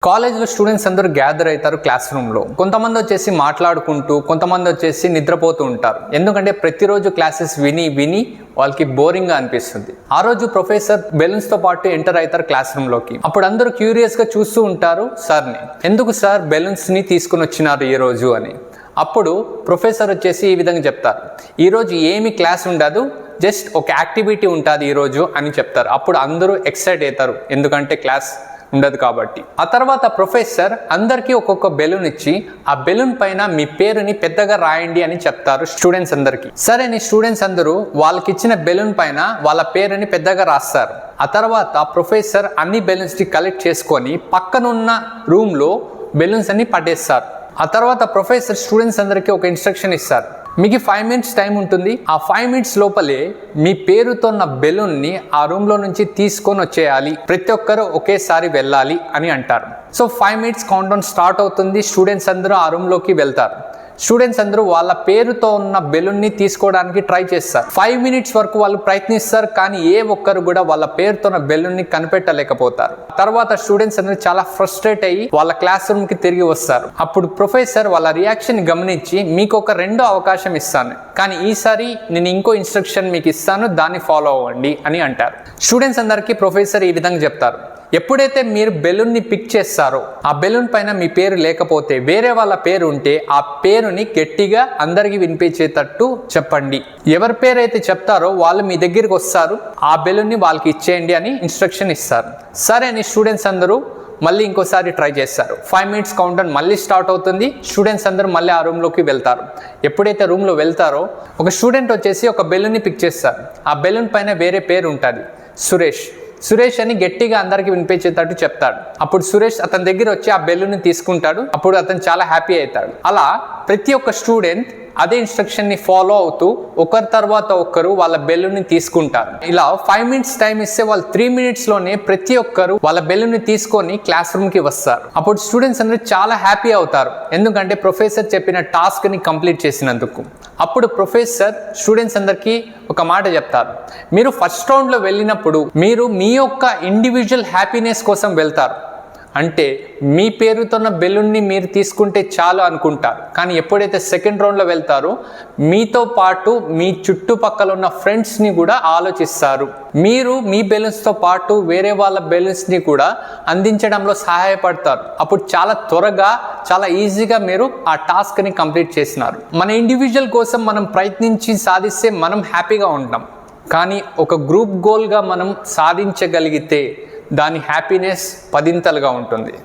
కాలేజ్లో స్టూడెంట్స్ అందరూ గ్యాదర్ అవుతారు క్లాస్ రూమ్లో. కొంతమంది వచ్చేసి మాట్లాడుకుంటూ, కొంతమంది వచ్చేసి నిద్రపోతూ ఉంటారు. ఎందుకంటే ప్రతిరోజు క్లాసెస్ విని విని వాళ్ళకి బోరింగ్గా అనిపిస్తుంది. ఆ రోజు ప్రొఫెసర్ బెలూన్స్తో పాటు ఎంటర్ అవుతారు క్లాస్ రూమ్లోకి. అప్పుడు అందరూ క్యూరియస్గా చూస్తూ ఉంటారు సార్ని. ఎందుకు సార్ బెలూన్స్ని తీసుకుని వచ్చినారు ఈ రోజు అని. అప్పుడు ప్రొఫెసర్ వచ్చేసి ఈ విధంగా చెప్తారు, ఈరోజు ఏమి క్లాస్ ఉండదు, జస్ట్ ఒక యాక్టివిటీ ఉంటుంది ఈరోజు అని చెప్తారు. అప్పుడు అందరూ ఎక్సైట్ అవుతారు, ఎందుకంటే క్లాస్ ఉండదు కాబట్టి. ఆ తర్వాత ప్రొఫెసర్ అందరికీ ఒక్కొక్క బెలూన్ ఇచ్చి ఆ బెలూన్ పైన మీ పేరుని పెద్దగా రాయండి అని చెప్తారు స్టూడెంట్స్ అందరికీ. సరే అని స్టూడెంట్స్ అందరూ వాళ్ళకి ఇచ్చిన బెలూన్ పైన వాళ్ళ పేరుని పెద్దగా రాస్తారు. ఆ తర్వాత ప్రొఫెసర్ అన్ని బెలూన్స్ని కలెక్ట్ చేసుకొని పక్కనున్న రూమ్లో బెలూన్స్ అన్ని పట్టేస్తారు. ఆ తర్వాత ప్రొఫెసర్ స్టూడెంట్స్ అందరికీ ఒక ఇన్స్ట్రక్షన్ ఇస్తారు, మీకు 5 minutes టైం ఉంటుంది. ఆ 5 minutes లోపలే మీ పేరుతో ఉన్న బెలూన్ని ఆ రూమ్లో నుంచి తీసుకొని వచ్చేయాలి, ప్రతి ఒక్కరు ఒకేసారి వెళ్ళాలి అని అంటారు. So 5 minutes count down start అవుతుంది. స్టూడెంట్స్ అందరూ ఆ రూమ్లోకి వెళ్తారు. స్టూడెంట్స్ అందరూ వాళ్ళ పేరుతో ఉన్న బెలూన్ని తీసుకోవడానికి ట్రై చేస్తారు. 5 minutes వరకు వాళ్ళు ప్రయత్నిస్తారు, కానీ ఏ ఒక్కరు కూడా వాళ్ళ పేరుతో ఉన్న బెలూన్ని కనిపెట్టలేకపోతారు. తర్వాత స్టూడెంట్స్ అందరూ చాలా ఫ్రస్ట్రేట్ అయ్యి వాళ్ళ క్లాస్ రూమ్ కి తిరిగి వస్తారు. అప్పుడు ప్రొఫెసర్ వాళ్ళ రియాక్షన్ గమనించి మీకు ఒక రెండో అవకాశం ఇస్తాను, కానీ ఈసారి నేను ఇంకో ఇన్స్ట్రక్షన్ మీకు ఇస్తాను, దాన్ని ఫాలో అవ్వండి అని అంటారు. స్టూడెంట్స్ అందరికీ ప్రొఫెసర్ ఈ విధంగా చెప్తారు, ఎప్పుడైతే మీరు బెలూన్ని పిక్ చేస్తారో ఆ బెలూన్ పైన మీ పేరు లేకపోతే వేరే వాళ్ళ పేరు ఉంటే ఆ పేరుని గట్టిగా అందరికీ వినిపించేటట్టు చెప్పండి. ఎవరి పేరు అయితే చెప్తారో వాళ్ళు మీ దగ్గరికి వస్తారు, ఆ బెలూన్ని వాళ్ళకి ఇచ్చేయండి అని ఇన్స్ట్రక్షన్ ఇస్తారు. సరే అని స్టూడెంట్స్ అందరూ మళ్ళీ ఇంకోసారి ట్రై చేస్తారు. 5 minutes కౌంట్ డౌన్ మళ్ళీ స్టార్ట్ అవుతుంది. స్టూడెంట్స్ అందరూ మళ్ళీ ఆ రూమ్లోకి వెళ్తారు. ఎప్పుడైతే రూమ్లో వెళ్తారో ఒక స్టూడెంట్ వచ్చేసి ఒక బెలూన్ని పిక్ చేస్తారు. ఆ బెలూన్ పైన వేరే పేరు ఉంటుంది, సురేష్ అని గట్టిగా అందరికి వినిపించేటట్టు చెప్తాడు. అప్పుడు సురేష్ అతని దగ్గర వచ్చి ఆ బెలూన్ని తీసుకుంటాడు. అప్పుడు అతను చాలా హ్యాపీ అవుతాడు. అలా ప్రతి ఒక్క స్టూడెంట్ అదే ఇన్స్ట్రక్షన్ ని ఫాలో అవుతూ ఒకరి తర్వాత ఒకరు వాళ్ళ బెలూన్ని తీసుకుంటారు. ఇలా 5 minutes టైం ఇస్తే వాళ్ళు 3 minutes లోనే ప్రతి ఒక్కరు వాళ్ళ బెలూన్ని తీసుకొని క్లాస్ రూమ్ కి వస్తారు. అప్పుడు స్టూడెంట్స్ అందరూ చాలా హ్యాపీ అవుతారు, ఎందుకంటే ప్రొఫెసర్ చెప్పిన టాస్క్ ని కంప్లీట్ చేసినందుకు. అప్పుడు ప్రొఫెసర్ స్టూడెంట్స్ అందరికీ ఒక మాట చెప్తారు, మీరు ఫస్ట్ రౌండ్ లో వెళ్ళినప్పుడు మీరు మీ యొక్క ఇండివిజువల్ హ్యాపీనెస్ కోసం వెళ్తారు, అంటే మీ పేరుతోన్న బెలూన్ని మీరు తీసుకుంటే చాలు అనుకుంటారు. కానీ ఎప్పుడైతే సెకండ్ రౌండ్లో వెళ్తారో మీతో పాటు మీ చుట్టుపక్కల ఉన్న ఫ్రెండ్స్ని కూడా ఆలోచిస్తారు. మీరు మీ బెలూన్స్తో పాటు వేరే వాళ్ళ బెలూన్స్ని కూడా అందించడంలో సహాయపడతారు. అప్పుడు చాలా త్వరగా చాలా ఈజీగా మీరు ఆ టాస్క్ని కంప్లీట్ చేసినారు. మన ఇండివిజువల్ కోసం మనం ప్రయత్నించి సాధిస్తే మనం హ్యాపీగా ఉంటాం, కానీ ఒక గ్రూప్ గోల్గా మనం సాధించగలిగితే దాని హ్యాపీనెస్ 10 ఇంతలుగా ఉంటుంది.